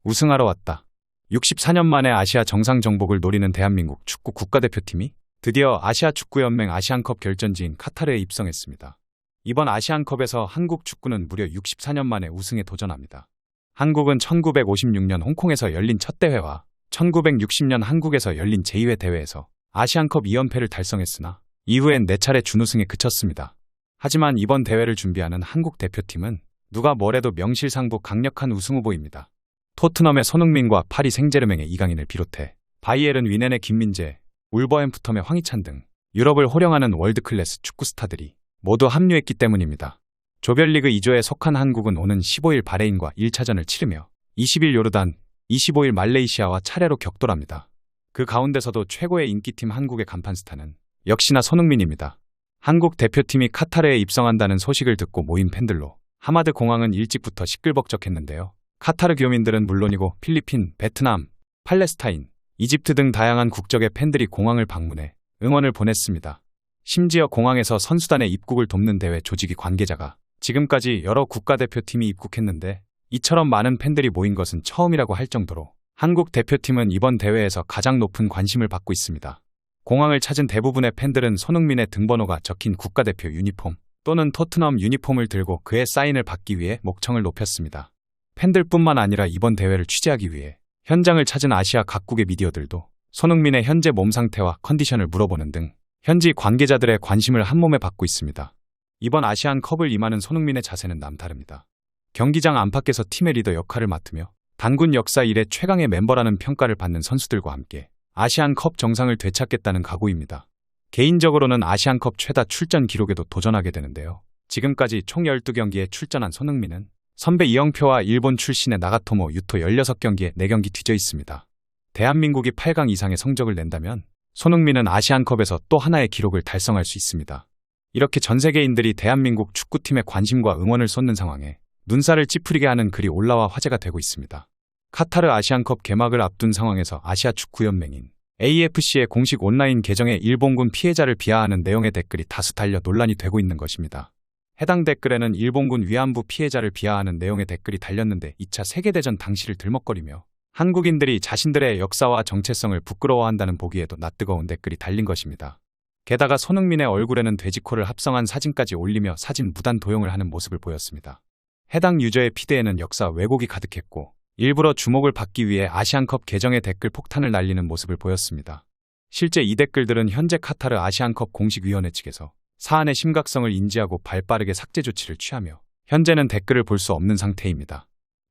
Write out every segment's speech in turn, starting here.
우승하러 왔다. 64년 만에 아시아 정상 정복을 노리는 대한민국 축구 국가대표팀이 드디어 아시아축구연맹 아시안컵 결전지인 카타르에 입성했습니다. 이번 아시안컵에서 한국 축구는 무려 64년 만에 우승에 도전합니다. 한국은 1956년 홍콩에서 열린 첫 대회와 1960년 한국에서 열린 제2회 대회에서 아시안컵 2연패를 달성했으나 이후엔 4차례 준우승에 그쳤습니다. 하지만 이번 대회를 준비하는 한국 대표팀은 누가 뭐래도 명실상부 강력한 우승 후보입니다. 토트넘의 손흥민과 파리 생제르맹의 이강인을 비롯해 바이에른 뮌헨의 김민재, 울버햄프턴의 황희찬 등 유럽을 호령하는 월드클래스 축구 스타들이 모두 합류했기 때문입니다. 조별리그 2조에 속한 한국은 오는 15일 바레인과 1차전을 치르며 20일 요르단, 25일 말레이시아와 차례로 격돌합니다. 그 가운데서도 최고의 인기팀 한국의 간판 스타는 역시나 손흥민입니다. 한국 대표팀이 카타르에 입성한다는 소식을 듣고 모인 팬들로 하마드 공항은 일찍부터 시끌벅적했는데요. 카타르 교민들은 물론이고 필리핀, 베트남, 팔레스타인, 이집트 등 다양한 국적의 팬들이 공항을 방문해 응원을 보냈습니다. 심지어 공항에서 선수단의 입국을 돕는 대회 조직위 관계자가 지금까지 여러 국가대표팀이 입국했는데 이처럼 많은 팬들이 모인 것은 처음이라고 할 정도로 한국 대표팀은 이번 대회에서 가장 높은 관심을 받고 있습니다. 공항을 찾은 대부분의 팬들은 손흥민의 등번호가 적힌 국가대표 유니폼 또는 토트넘 유니폼을 들고 그의 사인을 받기 위해 목청을 높였습니다. 팬들뿐만 아니라 이번 대회를 취재하기 위해 현장을 찾은 아시아 각국의 미디어들도 손흥민의 현재 몸 상태와 컨디션을 물어보는 등 현지 관계자들의 관심을 한몸에 받고 있습니다. 이번 아시안컵을 임하는 손흥민의 자세는 남다릅니다. 경기장 안팎에서 팀의 리더 역할을 맡으며 단군 역사 이래 최강의 멤버라는 평가를 받는 선수들과 함께 아시안컵 정상을 되찾겠다는 각오입니다. 개인적으로는 아시안컵 최다 출전 기록에도 도전하게 되는데요. 지금까지 총 12경기에 출전한 손흥민은 선배 이영표와 일본 출신의 나가토모 유토 16경기에 4경기 뒤져 있습니다. 대한민국이 8강 이상의 성적을 낸다면 손흥민은 아시안컵에서 또 하나의 기록을 달성할 수 있습니다. 이렇게 전 세계인들이 대한민국 축구팀에 관심과 응원을 쏟는 상황에 눈살을 찌푸리게 하는 글이 올라와 화제가 되고 있습니다. 카타르 아시안컵 개막을 앞둔 상황에서 아시아축구연맹인 AFC의 공식 온라인 계정에 일본군 피해자를 비하하는 내용의 댓글이 다수 달려 논란이 되고 있는 것입니다. 해당 댓글에는 일본군 위안부 피해자를 비하하는 내용의 댓글이 달렸는데 2차 세계대전 당시를 들먹거리며 한국인들이 자신들의 역사와 정체성을 부끄러워한다는 보기에도 낯뜨거운 댓글이 달린 것입니다. 게다가 손흥민의 얼굴에는 돼지코를 합성한 사진까지 올리며 사진 무단 도용을 하는 모습을 보였습니다. 해당 유저의 피드에는 역사 왜곡이 가득했고 일부러 주목을 받기 위해 아시안컵 계정의 댓글 폭탄을 날리는 모습을 보였습니다. 실제 이 댓글들은 현재 카타르 아시안컵 공식위원회 측에서 사안의 심각성을 인지하고 발빠르게 삭제 조치를 취하며 현재는 댓글을 볼 수 없는 상태입니다.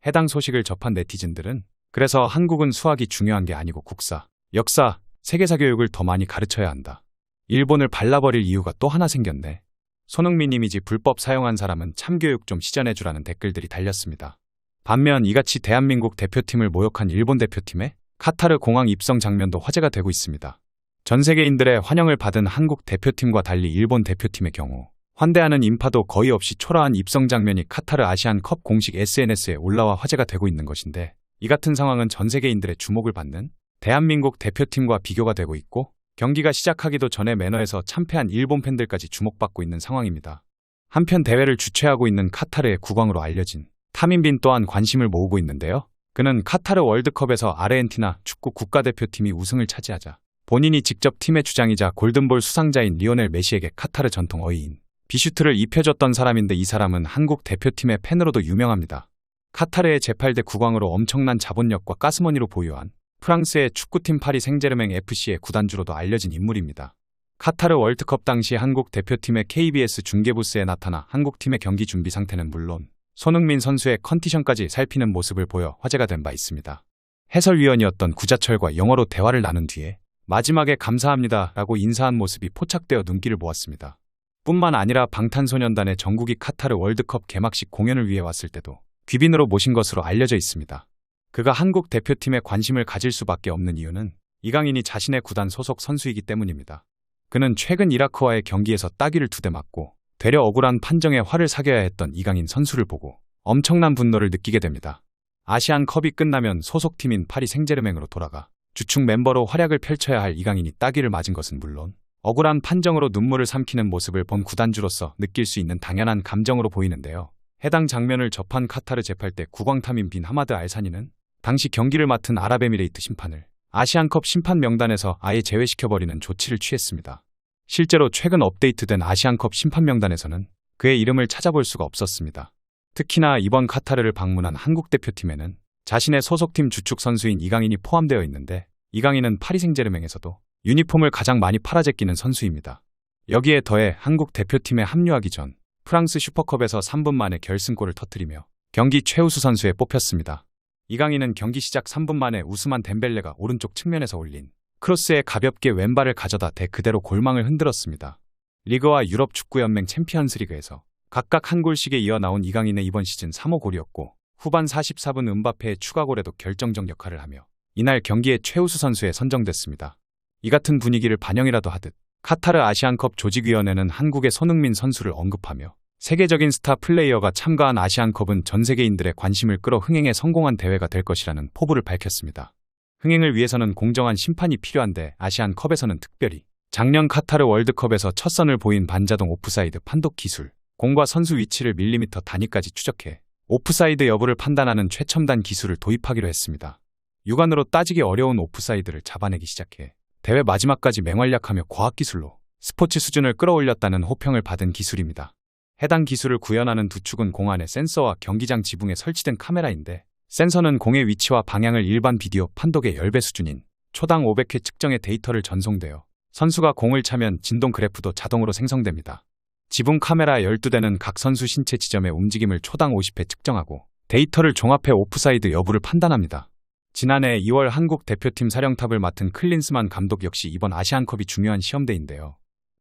해당 소식을 접한 네티즌들은 그래서 한국은 수학이 중요한 게 아니고 국사, 역사, 세계사 교육을 더 많이 가르쳐야 한다. 일본을 발라버릴 이유가 또 하나 생겼네. 손흥민 이미지 불법 사용한 사람은 참교육 좀 시전해주라는 댓글들이 달렸습니다. 반면 이같이 대한민국 대표팀을 모욕한 일본 대표팀의 카타르 공항 입성 장면도 화제가 되고 있습니다. 전 세계인들의 환영을 받은 한국 대표팀과 달리 일본 대표팀의 경우 환대하는 인파도 거의 없이 초라한 입성 장면이 카타르 아시안컵 공식 SNS에 올라와 화제가 되고 있는 것인데 이 같은 상황은 전 세계인들의 주목을 받는 대한민국 대표팀과 비교가 되고 있고 경기가 시작하기도 전에 매너에서 참패한 일본 팬들까지 주목받고 있는 상황입니다. 한편 대회를 주최하고 있는 카타르의 국왕으로 알려진 타민빈 또한 관심을 모으고 있는데요. 그는 카타르 월드컵에서 아르헨티나 축구 국가대표팀이 우승을 차지하자 본인이 직접 팀의 주장이자 골든볼 수상자인 리오넬 메시에게 카타르 전통 어이인 비슈트를 입혀줬던 사람인데 이 사람은 한국 대표팀의 팬으로도 유명합니다. 카타르의 제8대 국왕으로 엄청난 자본력과 가스머니로 보유한 프랑스의 축구팀 파리 생제르맹 FC의 구단주로도 알려진 인물입니다. 카타르 월드컵 당시 한국 대표팀의 KBS 중계부스에 나타나 한국팀의 경기 준비 상태는 물론 손흥민 선수의 컨디션까지 살피는 모습을 보여 화제가 된 바 있습니다. 해설위원이었던 구자철과 영어로 대화를 나눈 뒤에 마지막에 감사합니다 라고 인사한 모습이 포착되어 눈길을 모았습니다. 뿐만 아니라 방탄소년단의 정국이 카타르 월드컵 개막식 공연을 위해 왔을 때도 귀빈으로 모신 것으로 알려져 있습니다. 그가 한국 대표팀에 관심을 가질 수밖에 없는 이유는 이강인이 자신의 구단 소속 선수이기 때문입니다. 그는 최근 이라크와의 경기에서 따귀를 2대 맞고 되려 억울한 판정에 화를 사겨야 했던 이강인 선수를 보고 엄청난 분노를 느끼게 됩니다. 아시안컵이 끝나면 소속팀인 파리 생제르맹으로 돌아가 주축 멤버로 활약을 펼쳐야 할 이강인이 따귀를 맞은 것은 물론 억울한 판정으로 눈물을 삼키는 모습을 본 구단주로서 느낄 수 있는 당연한 감정으로 보이는데요. 해당 장면을 접한 카타르 제8대 국왕 타민 빈 하마드 알사니는 당시 경기를 맡은 아랍에미레이트 심판을 아시안컵 심판 명단에서 아예 제외시켜버리는 조치를 취했습니다. 실제로 최근 업데이트된 아시안컵 심판 명단에서는 그의 이름을 찾아볼 수가 없었습니다. 특히나 이번 카타르를 방문한 한국 대표팀에는 자신의 소속팀 주축 선수인 이강인이 포함되어 있는데, 이강인은 파리 생제르맹에서도 유니폼을 가장 많이 팔아제끼는 선수입니다. 여기에 더해 한국 대표팀에 합류하기 전 프랑스 슈퍼컵에서 3분 만에 결승골을 터뜨리며 경기 최우수 선수에 뽑혔습니다. 이강인은 경기 시작 3분 만에 우스만 덴벨레가 오른쪽 측면에서 올린 크로스에 가볍게 왼발을 가져다 대 그대로 골망을 흔들었습니다. 리그와 유럽 축구연맹 챔피언스 리그에서 각각 한 골씩에 이어 나온 이강인의 이번 시즌 3호 골이었고, 후반 44분 은바페의 추가골에도 결정적 역할을 하며 이날 경기의 최우수 선수에 선정됐습니다. 이 같은 분위기를 반영이라도 하듯 카타르 아시안컵 조직위원회는 한국의 손흥민 선수를 언급하며 세계적인 스타 플레이어가 참가한 아시안컵은 전 세계인들의 관심을 끌어 흥행에 성공한 대회가 될 것이라는 포부를 밝혔습니다. 흥행을 위해서는 공정한 심판이 필요한데, 아시안컵에서는 특별히 작년 카타르 월드컵에서 첫 선을 보인 반자동 오프사이드 판독 기술, 공과 선수 위치를 밀리미터 단위까지 추적해 오프사이드 여부를 판단하는 최첨단 기술을 도입하기로 했습니다. 육안으로 따지기 어려운 오프사이드를 잡아내기 시작해 대회 마지막까지 맹활약하며 과학기술로 스포츠 수준을 끌어올렸다는 호평을 받은 기술입니다. 해당 기술을 구현하는 두 축은 공 안에 센서와 경기장 지붕에 설치된 카메라인데, 센서는 공의 위치와 방향을 일반 비디오 판독의 10배 수준인 초당 500회 측정의 데이터를 전송되어 선수가 공을 차면 진동 그래프도 자동으로 생성됩니다. 지붕 카메라 12대는 각 선수 신체 지점의 움직임을 초당 50회 측정하고 데이터를 종합해 오프사이드 여부를 판단합니다. 지난해 2월 한국 대표팀 사령탑을 맡은 클린스만 감독 역시 이번 아시안컵이 중요한 시험대인데요.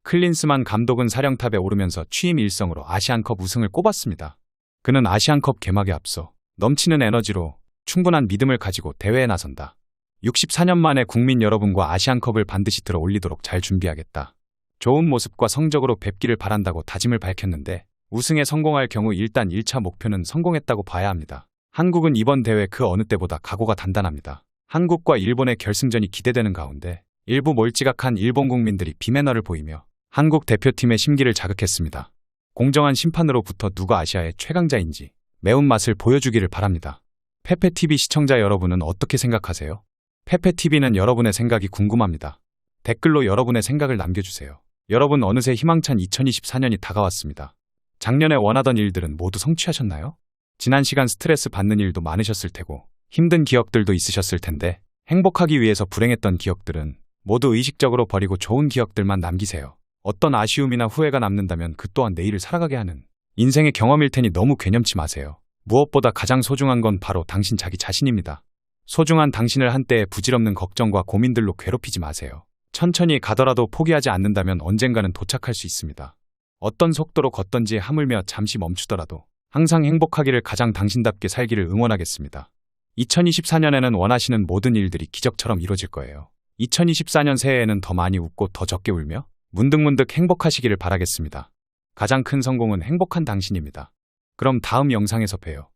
클린스만 감독은 사령탑에 오르면서 취임 일성으로 아시안컵 우승을 꼽았습니다. 그는 아시안컵 개막에 앞서 넘치는 에너지로 충분한 믿음을 가지고 대회에 나선다. 64년 만에 국민 여러분과 아시안컵을 반드시 들어 올리도록 잘 준비하겠다. 좋은 모습과 성적으로 뵙기를 바란다고 다짐을 밝혔는데, 우승에 성공할 경우 일단 1차 목표는 성공했다고 봐야 합니다. 한국은 이번 대회 그 어느 때보다 각오가 단단합니다. 한국과 일본의 결승전이 기대되는 가운데 일부 몰지각한 일본 국민들이 비매너를 보이며 한국 대표팀의 심기를 자극했습니다. 공정한 심판으로부터 누가 아시아의 최강자인지 매운맛을 보여주기를 바랍니다. 페페TV 시청자 여러분은 어떻게 생각하세요? 페페TV는 여러분의 생각이 궁금합니다. 댓글로 여러분의 생각을 남겨주세요. 여러분, 어느새 희망찬 2024년이 다가왔습니다. 작년에 원하던 일들은 모두 성취하셨나요? 지난 시간 스트레스 받는 일도 많으셨을 테고 힘든 기억들도 있으셨을 텐데, 행복하기 위해서 불행했던 기억들은 모두 의식적으로 버리고 좋은 기억들만 남기세요. 어떤 아쉬움이나 후회가 남는다면 그 또한 내일을 살아가게 하는 인생의 경험일 테니 너무 괴념치 마세요. 무엇보다 가장 소중한 건 바로 당신 자기 자신입니다. 소중한 당신을 한때의 부질없는 걱정과 고민들로 괴롭히지 마세요. 천천히 가더라도 포기하지 않는다면 언젠가는 도착할 수 있습니다. 어떤 속도로 걷던지 하물며 잠시 멈추더라도 항상 행복하기를, 가장 당신답게 살기를 응원하겠습니다. 2024년에는 원하시는 모든 일들이 기적처럼 이루어질 거예요. 2024년 새해에는 더 많이 웃고 더 적게 울며 문득문득 행복하시기를 바라겠습니다. 가장 큰 성공은 행복한 당신입니다. 그럼 다음 영상에서 봬요.